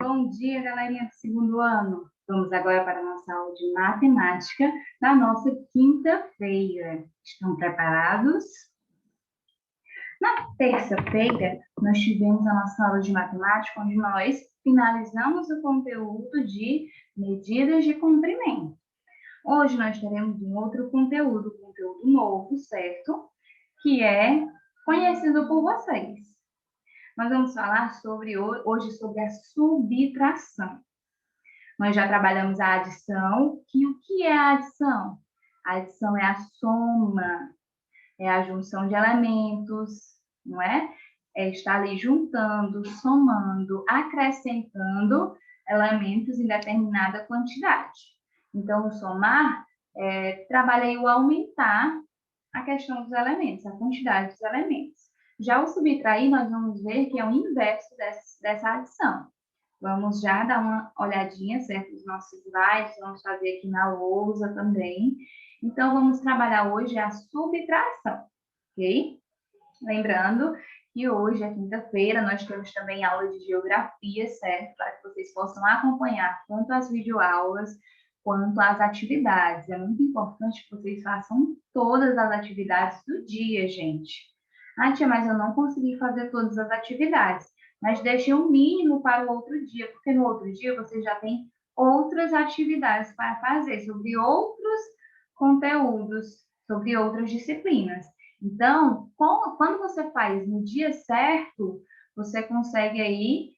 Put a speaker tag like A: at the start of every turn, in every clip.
A: Bom dia, galerinha do segundo ano. Vamos agora para a nossa aula de matemática na nossa quinta-feira. Estão preparados? Na terça-feira, nós tivemos a nossa aula de matemática, onde nós finalizamos o conteúdo de medidas de comprimento. Hoje nós teremos um outro conteúdo novo, certo? Que é conhecido por vocês. Nós vamos falar hoje sobre a subtração. Nós já trabalhamos a adição, que o que é a adição? A adição é a soma, é a junção de elementos, não é? É estar ali juntando, somando, acrescentando elementos em determinada quantidade. Então, no somar, trabalhei o aumentar a questão dos elementos, a quantidade dos elementos. Já o subtrair, nós vamos ver que é o inverso dessa adição. Vamos já dar uma olhadinha, certo, nos nossos slides, vamos fazer aqui na lousa também. Então, vamos trabalhar hoje a subtração, ok? Lembrando que hoje é quinta-feira, nós temos também aula de geografia, certo? Para que vocês possam acompanhar tanto as videoaulas quanto as atividades. É muito importante que vocês façam todas as atividades do dia, gente. Ah, tia, mas eu não consegui fazer todas as atividades. Mas deixe o mínimo para o outro dia, porque no outro dia você já tem outras atividades para fazer sobre outros conteúdos, sobre outras disciplinas. Então, quando você faz no dia certo, você consegue aí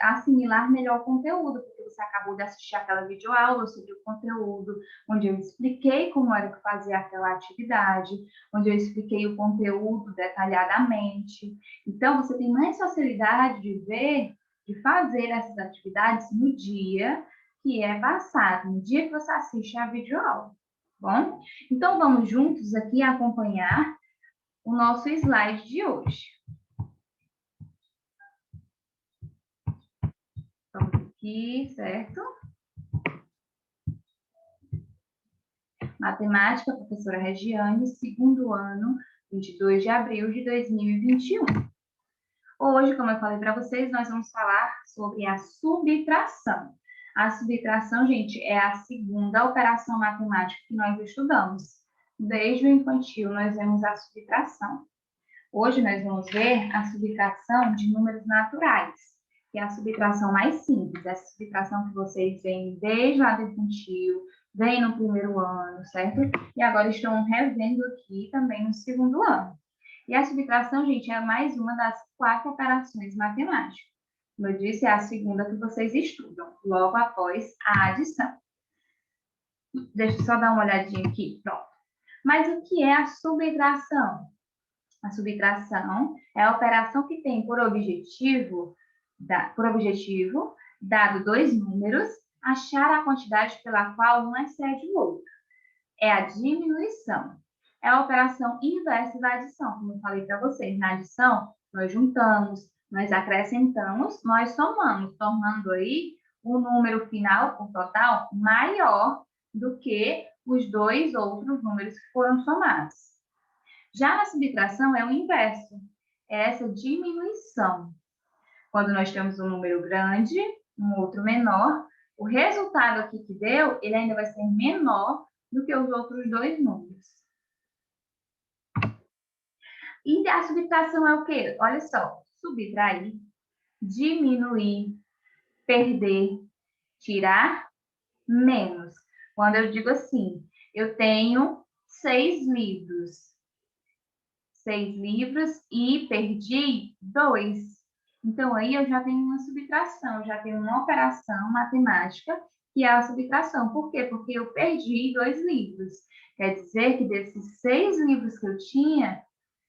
A: assimilar melhor o conteúdo, porque você acabou de assistir aquela videoaula sobre o conteúdo, onde eu expliquei como era que fazia aquela atividade, onde eu expliquei o conteúdo detalhadamente. Então, você tem mais facilidade de fazer essas atividades no dia que é passado, no dia que você assiste a videoaula. Bom, então vamos juntos aqui acompanhar o nosso slide de hoje. Vamos aqui, certo? Matemática, professora Regiane, segundo ano, 22 de abril de 2021. Hoje, como eu falei para vocês, nós vamos falar sobre a subtração. A subtração, gente, é a segunda operação matemática que nós estudamos. Desde o infantil, nós vemos a subtração. Hoje, nós vamos ver a subtração de números naturais, que é a subtração mais simples, essa subtração que vocês veem desde lá do infantil, vem no primeiro ano, certo? E agora estão revendo aqui também no segundo ano. E a subtração, gente, é mais uma das 4 operações matemáticas. Como eu disse, é a segunda que vocês estudam, logo após a adição. Deixa eu só dar uma olhadinha aqui, pronto. Mas o que é a subtração? A subtração é a operação que tem por objetivo, dado 2 números, achar a quantidade pela qual um excede o outro. É a diminuição. É a operação inversa da adição, como eu falei para vocês. Na adição, nós juntamos, nós acrescentamos, nós somamos, tornando aí o número final, o total, maior do que os 2 outros números que foram somados. Já na subtração é o inverso, é essa diminuição. Quando nós temos um número grande, um outro menor, o resultado aqui que deu, ele ainda vai ser menor do que os outros 2 números. E a subtração é o quê? Olha só, subtrair, diminuir, perder, tirar, menos. Quando eu digo assim, eu tenho 6 livros. 6 livros e perdi 2. Então, aí eu já tenho uma subtração, já tenho uma operação matemática, que é a subtração. Por quê? Porque eu perdi 2 livros. Quer dizer que desses 6 livros que eu tinha,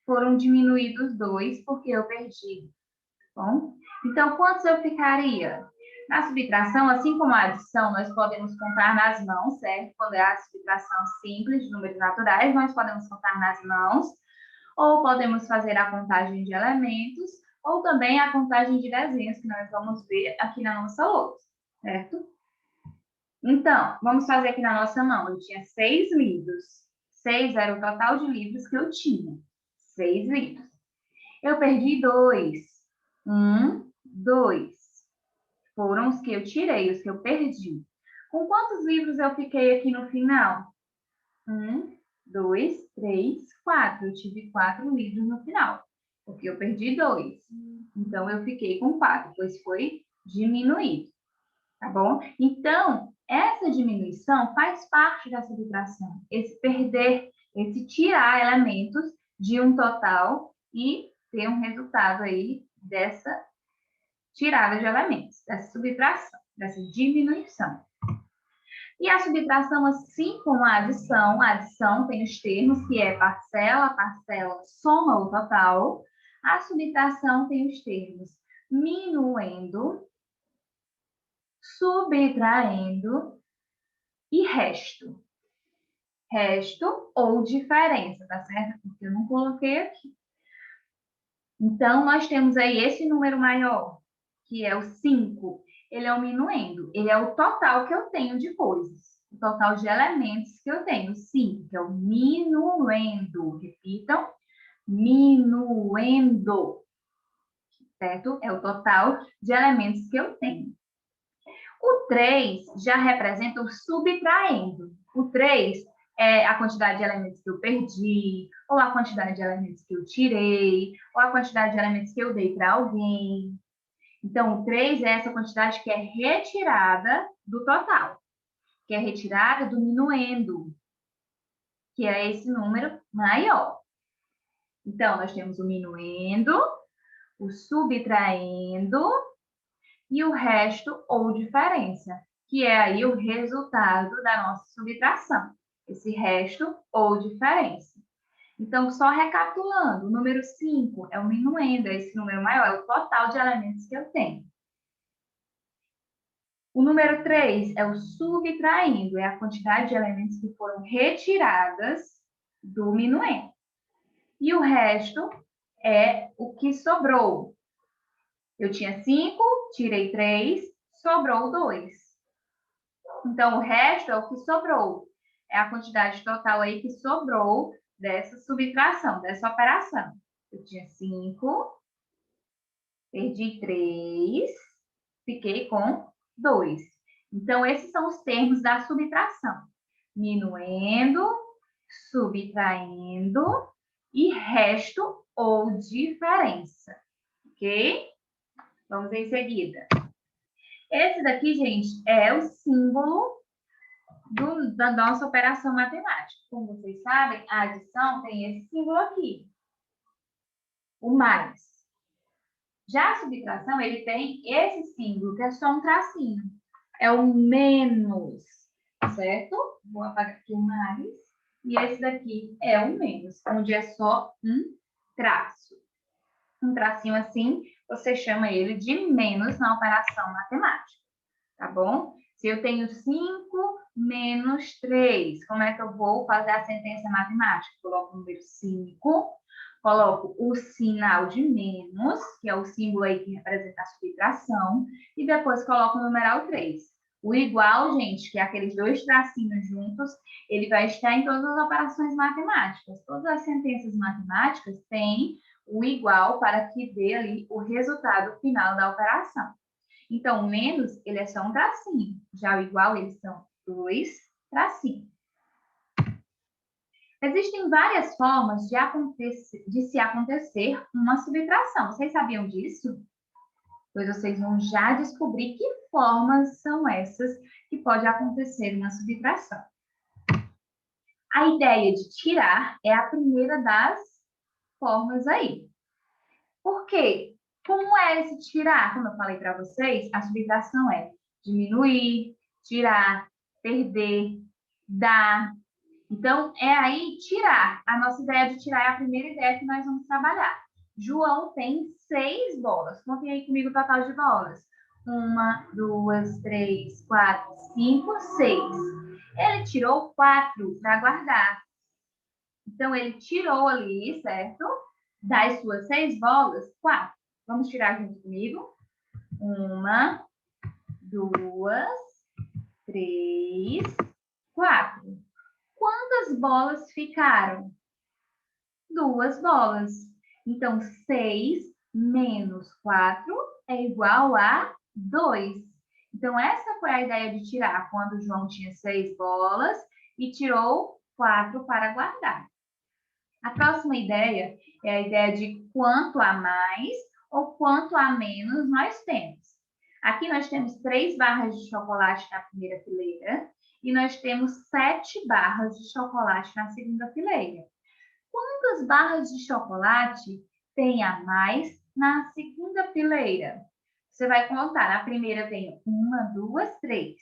A: foram diminuídos 2, porque eu perdi. Bom? Então, quantos eu ficaria? Na subtração, assim como a adição, nós podemos contar nas mãos, certo? Quando é a subtração simples de números naturais, nós podemos contar nas mãos, ou podemos fazer a contagem de elementos, ou também a contagem de desenhos, que nós vamos ver aqui na nossa lousa, certo? Então, vamos fazer aqui na nossa mão. Eu tinha 6 livros. 6 era o total de livros que eu tinha. 6 livros. Eu perdi 2. 1, 2. que eu tirei, os que eu perdi. Com quantos livros eu fiquei aqui no final? 1, 2, 3, 4. Eu tive 4 livros no final, porque eu perdi 2. Então, eu fiquei com 4, pois foi diminuído, tá bom? Então, essa diminuição faz parte da subtração. Esse perder, esse tirar elementos de um total e ter um resultado aí dessa tirada de elementos, dessa subtração, dessa diminuição. E a subtração, assim como a adição tem os termos que é parcela, parcela, soma o total. A subtração tem os termos minuendo, subtraindo e resto. Resto ou diferença, tá certo? Porque eu não coloquei aqui. Então, nós temos aí esse número maior, que é o 5. Ele é o minuendo. Ele é o total que eu tenho de coisas. O total de elementos que eu tenho. 5, que é o minuendo. Repitam. Minuendo. Certo? É o total de elementos que eu tenho. O 3 já representa o subtraindo. O 3 é a quantidade de elementos que eu perdi, ou a quantidade de elementos que eu tirei, ou a quantidade de elementos que eu dei para alguém. Então, o 3 é essa quantidade que é retirada do total, que é retirada do minuendo, que é esse número maior. Então, nós temos o minuendo, o subtraindo e o resto ou diferença, que é aí o resultado da nossa subtração. Esse resto ou diferença. Então, só recapitulando, o número 5 é o minuendo, é esse número maior, é o total de elementos que eu tenho. O número 3 é o subtraindo, é a quantidade de elementos que foram retiradas do minuendo. E o resto é o que sobrou. Eu tinha 5, tirei 3, sobrou 2. Então, o resto é o que sobrou. É a quantidade total aí que sobrou dessa subtração, dessa operação. Eu tinha 5, perdi 3, fiquei com 2. Então, esses são os termos da subtração. Minuendo, subtraindo e resto ou diferença. Ok? Vamos em seguida. Esse daqui, gente, é o símbolo da nossa operação matemática. Como vocês sabem, a adição tem esse símbolo aqui, o mais. Já a subtração, ele tem esse símbolo, que é só um tracinho. É o menos, certo? Vou apagar aqui o mais. E esse daqui é o menos, onde é só um traço. Um tracinho assim, você chama ele de menos na operação matemática, tá bom? Se eu tenho 5 menos 3, como é que eu vou fazer a sentença matemática? Coloco o número 5, coloco o sinal de menos, que é o símbolo aí que representa a subtração, e depois coloco o numeral 3. O igual, gente, que é aqueles dois tracinhos juntos, ele vai estar em todas as operações matemáticas. Todas as sentenças matemáticas têm o igual para que dê ali o resultado final da operação. Então, o menos, ele é só um tracinho. Já o igual, eles são 2 tracinhos. Existem várias formas de se acontecer uma subtração. Vocês sabiam disso? Pois vocês vão já descobrir que formas são essas que pode acontecer uma subtração. A ideia de tirar é a primeira das formas aí. Por quê? Como é esse tirar? Como eu falei para vocês, a subtração é diminuir, tirar, perder, dar. Então, é aí tirar. A nossa ideia de tirar é a primeira ideia que nós vamos trabalhar. João tem 6 bolas. Contem aí comigo o total de bolas. 1, 2, 3, 4, 5, 6. Ele tirou 4 para guardar. Então, ele tirou ali, certo? Das suas 6 bolas, 4. Vamos tirar junto comigo? 1, 2, 3, 4. Quantas bolas ficaram? 2 bolas. Então, 6 menos 4 é igual a 2. Então, essa foi a ideia de tirar, quando o João tinha 6 bolas e tirou 4 para guardar. A próxima ideia é a ideia de quanto a mais ou quanto a menos nós temos. Aqui nós temos 3 barras de chocolate na primeira fileira e nós temos 7 barras de chocolate na segunda fileira. Quantas barras de chocolate tem a mais na segunda fileira? Você vai contar. Na primeira tem 1, 2, 3.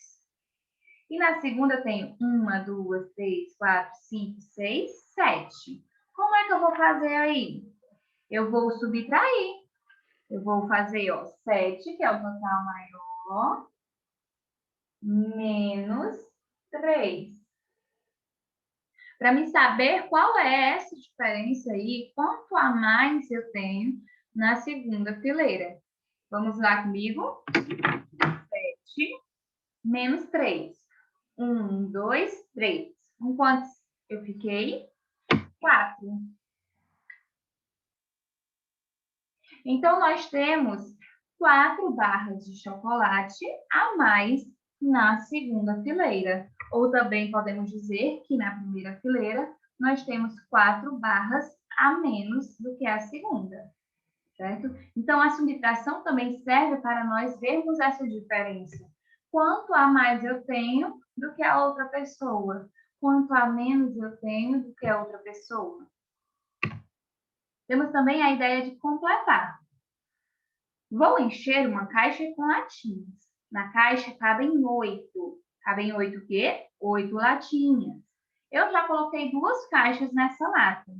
A: E na segunda tem 1, 2, 3, 4, 5, 6, 7. Como é que eu vou fazer aí? Eu vou subtrair. Eu vou fazer, ó, 7, que é o total maior, menos 3. Para me saber qual é essa diferença aí, quanto a mais eu tenho na segunda fileira. Vamos lá comigo? 7 menos 3. 1, 2, 3. Com quantos eu fiquei? 4. Então, nós temos 4 barras de chocolate a mais na segunda fileira. Ou também podemos dizer que na primeira fileira nós temos 4 barras a menos do que a segunda, certo? Então, a subtração também serve para nós vermos essa diferença. Quanto a mais eu tenho do que a outra pessoa? Quanto a menos eu tenho do que a outra pessoa? Temos também a ideia de completar. Vou encher uma caixa com latinhas. Na caixa cabem 8. Cabem 8 o quê? 8 latinhas. Eu já coloquei 2 caixas nessa lata.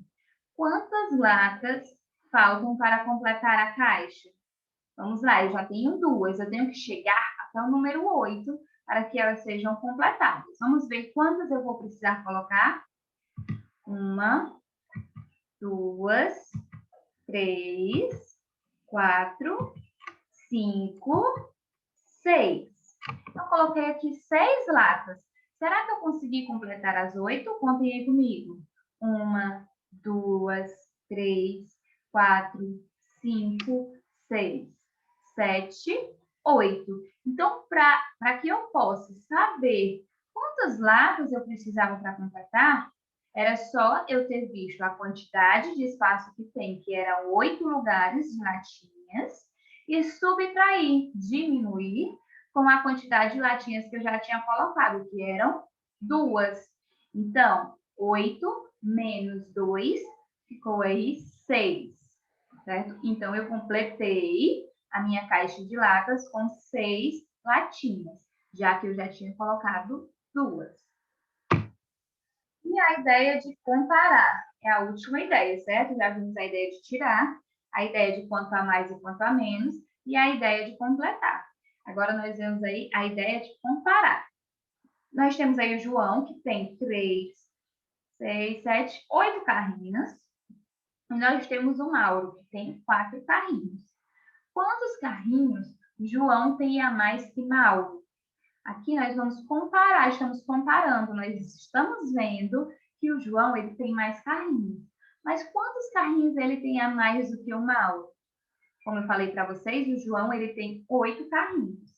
A: Quantas latas faltam para completar a caixa? Vamos lá, eu já tenho 2. Eu tenho que chegar até o número 8 para que elas sejam completadas. Vamos ver quantas eu vou precisar colocar? 1, 2, 3, 4, 5, 6. Eu coloquei aqui 6 latas. Será que eu consegui completar as 8? Contem aí comigo. 1, 2, 3, 4, 5, 6, 7, 8. Então, para que eu possa saber quantas latas eu precisava para completar, era só eu ter visto a quantidade de espaço que tem, que eram 8 lugares de latinhas, e subtrair, diminuir, com a quantidade de latinhas que eu já tinha colocado, que eram 2. Então, 8 menos 2, ficou aí 6, certo? Então, eu completei a minha caixa de latas com 6 latinhas, já que eu já tinha colocado 2. E a ideia de comparar é a última ideia, certo? Já vimos a ideia de tirar, a ideia de quanto a mais e quanto a menos, e a ideia de completar. Agora, nós vemos aí a ideia de comparar. Nós temos aí o João, que tem 3, 6, 7, 8 carrinhos. E nós temos o Mauro, que tem 4 carrinhos. Quantos carrinhos João tem a mais que Mauro? Aqui nós vamos comparar, estamos comparando, nós estamos vendo que o João ele tem mais carrinhos. Mas quantos carrinhos ele tem a mais do que o Mauro? Como eu falei para vocês, o João ele tem 8 carrinhos.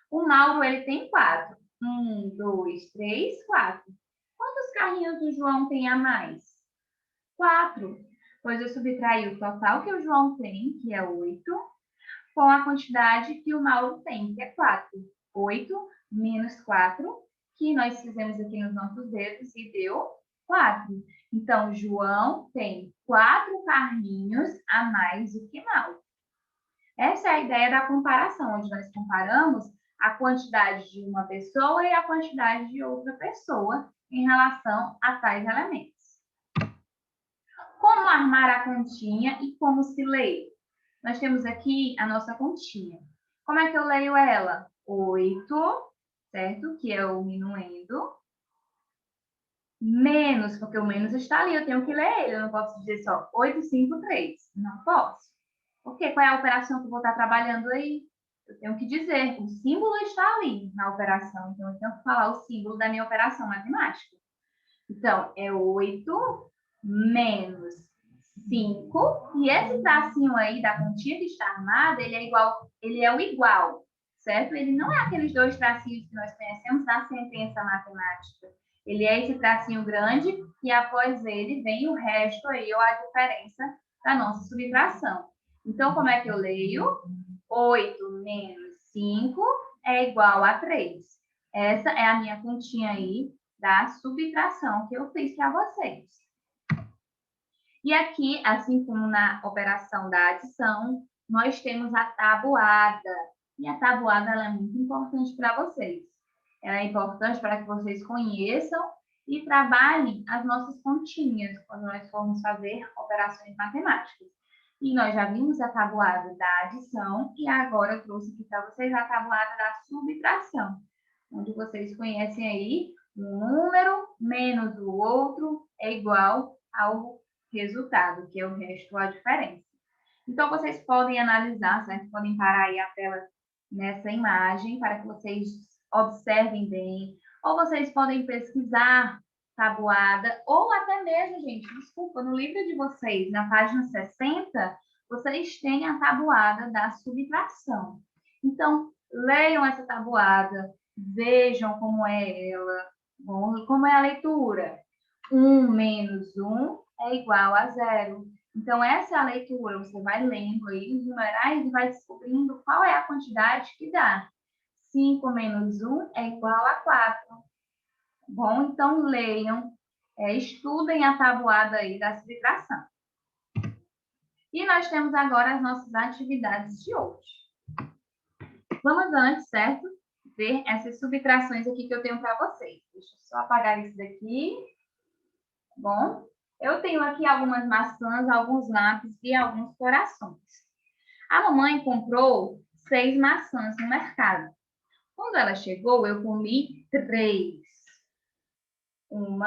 A: O Mauro ele tem 4. 1, 2, 3, 4. Quantos carrinhos o João tem a mais? 4. Pois eu subtraí o total que o João tem, que é 8, com a quantidade que o Mauro tem, que é 4. 8 menos 4, que nós fizemos aqui nos nossos dedos e deu 4. Então, João tem 4 carrinhos a mais do que Mauro. Essa é a ideia da comparação, onde nós comparamos a quantidade de uma pessoa e a quantidade de outra pessoa em relação a tais elementos. Como armar a continha e como se lê? Nós temos aqui a nossa continha. Como é que eu leio ela? 8, certo? Que é o minuendo. Menos, porque o menos está ali, eu tenho que ler ele. Eu não posso dizer só 8, 5, 3. Não posso. Porque qual é a operação que eu vou estar trabalhando aí? Eu tenho que dizer, o símbolo está ali na operação. Então, eu tenho que falar o símbolo da minha operação matemática. Então, é 8 menos 5. E esse tracinho aí da continha que está armada, ele é o igual, certo? Ele não é aqueles dois tracinhos que nós conhecemos na sentença matemática. Ele é esse tracinho grande e após ele vem o resto aí, ou a diferença da nossa subtração. Então, como é que eu leio? 8 menos 5 é igual a 3. Essa é a minha continha aí da subtração que eu fiz para vocês. E aqui, assim como na operação da adição, nós temos a tabuada. E a tabuada ela é muito importante para vocês. Ela é importante para que vocês conheçam e trabalhem as nossas continhas quando nós formos fazer operações matemáticas. E nós já vimos a tabuada da adição e agora eu trouxe aqui para vocês a tabuada da subtração, onde vocês conhecem aí um número menos o outro é igual ao resultado, que é o resto ou a diferença. Então, vocês podem analisar, certo? Podem parar aí a tela nessa imagem para que vocês observem bem, ou vocês podem pesquisar tabuada, ou até mesmo, gente, desculpa, no livro de vocês, na página 60, vocês têm a tabuada da subtração. Então, leiam essa tabuada, vejam como é ela, como é a leitura. 1 menos 1 é igual a 0. Então, essa é a leitura. Você vai lendo aí os numerais e vai descobrindo qual é a quantidade que dá. 5 menos 1 é igual a 4. Bom, então leiam, estudem a tabuada aí da subtração. E nós temos agora as nossas atividades de hoje. Vamos antes, certo? Ver essas subtrações aqui que eu tenho para vocês. Deixa eu só apagar isso daqui. Bom, eu tenho aqui algumas maçãs, alguns lápis e alguns corações. A mamãe comprou 6 maçãs no mercado. Quando ela chegou, eu comi 3. 1,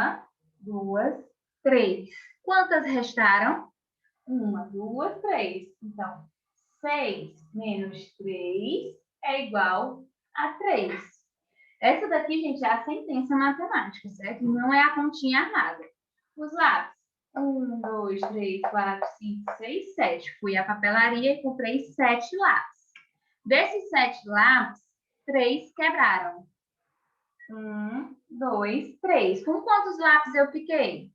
A: 2, 3. Quantas restaram? 1, 2, 3. Então, 6 menos 3 é igual a 3. Essa daqui, gente, é a sentença matemática, certo? Não é a continha armada. Os lápis. 1, 2, 3, 4, 5, 6, 7. Fui à papelaria e comprei 7 lápis. Desses 7 lápis, 3 quebraram. 1, 2, 3. Com quantos lápis eu fiquei?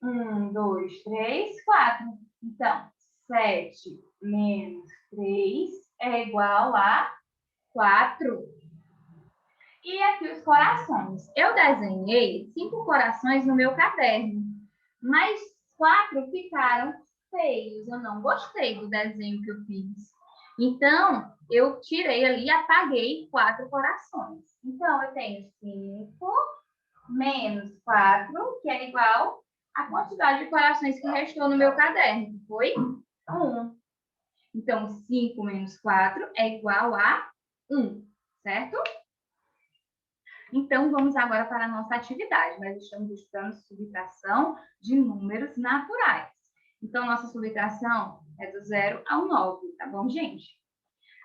A: 1, 2, 3, 4. Então, 7 menos 3 é igual a 4. E aqui os corações. Eu desenhei 5 corações no meu caderno, mas 4 ficaram feios. Eu não gostei do desenho que eu fiz. Então, eu tirei ali e apaguei 4 corações. Então, eu tenho 5 menos 4, que é igual à quantidade de corações que restou no meu caderno, que foi 1. Então, 5 menos 4 é igual a 1, certo? Então, vamos agora para a nossa atividade. Nós estamos estudando subtração de números naturais. Então, nossa subtração é do 0 ao 9, tá bom, gente?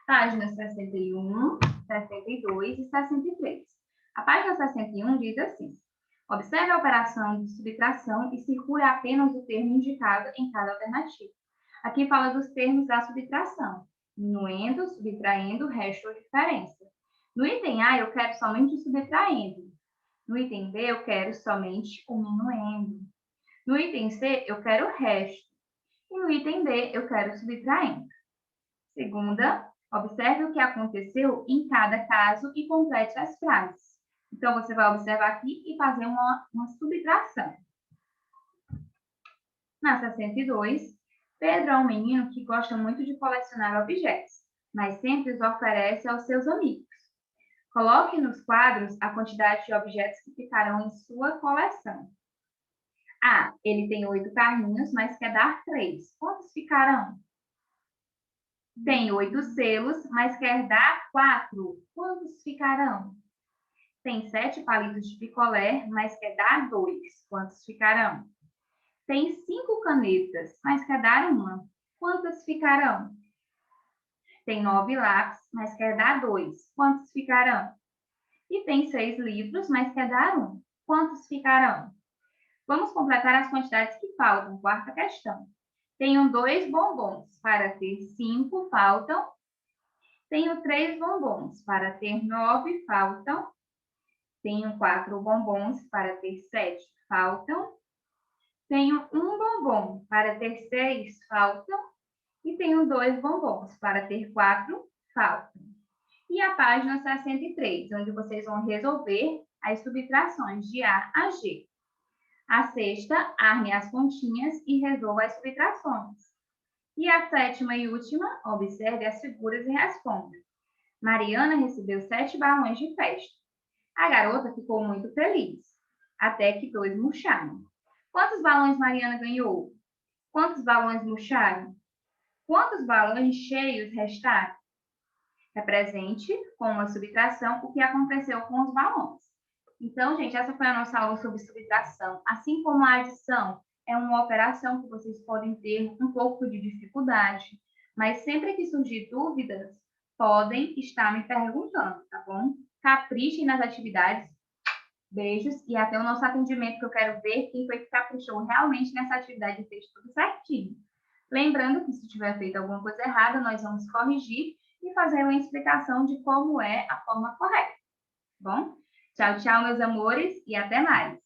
A: Páginas 61, 62 e 63. A página 61 diz assim: observe a operação de subtração e circule apenas o termo indicado em cada alternativa. Aqui fala dos termos da subtração: diminuindo, subtraindo, resto ou diferença. No item A, eu quero somente o subtraindo. No item B, eu quero somente o minuendo. No item C, eu quero o resto. E no item D, eu quero o subtraindo. Segunda, observe o que aconteceu em cada caso e complete as frases. Então, você vai observar aqui e fazer uma subtração. Na 62, Pedro é um menino que gosta muito de colecionar objetos, mas sempre os oferece aos seus amigos. Coloque nos quadros a quantidade de objetos que ficarão em sua coleção. A. Ele tem 8 carrinhos, mas quer dar 3. Quantos ficarão? Tem 8 selos, mas quer dar 4. Quantos ficarão? Tem 7 palitos de picolé, mas quer dar 2. Quantos ficarão? Tem 5 canetas, mas quer dar 1. Quantas ficarão? Tem 9 lápis, mas quer dar 2. Quantos ficarão? E tem 6 livros, mas quer dar 1. Quantos ficarão? Vamos completar as quantidades que faltam. Quarta questão. Tenho 2 bombons. Para ter 5, faltam. Tenho 3 bombons, para ter 9 faltam. Tenho 4 bombons, para ter 7 faltam. Tenho 1 bombom, para ter 6 faltam. E tenho 2 bombons, para ter 4 faltam. E a página 63, onde vocês vão resolver as subtrações de A a G. A sexta, arme as continhas e resolva as subtrações. E a sétima e última, observe as figuras e responda. Mariana recebeu 7 balões de festa. A garota ficou muito feliz, até que 2 murcharam. Quantos balões Mariana ganhou? Quantos balões murcharam? Quantos balões cheios restaram? Represente com uma subtração o que aconteceu com os balões. Então, gente, essa foi a nossa aula sobre subtração. Assim como a adição é uma operação que vocês podem ter um pouco de dificuldade, mas sempre que surgir dúvidas, podem estar me perguntando, tá bom? Caprichem nas atividades. Beijos e até o nosso atendimento, que eu quero ver quem foi que caprichou realmente nessa atividade e fez tudo certinho. Lembrando que se tiver feito alguma coisa errada, nós vamos corrigir e fazer uma explicação de como é a forma correta. Bom? Tchau, tchau, meus amores, e até mais!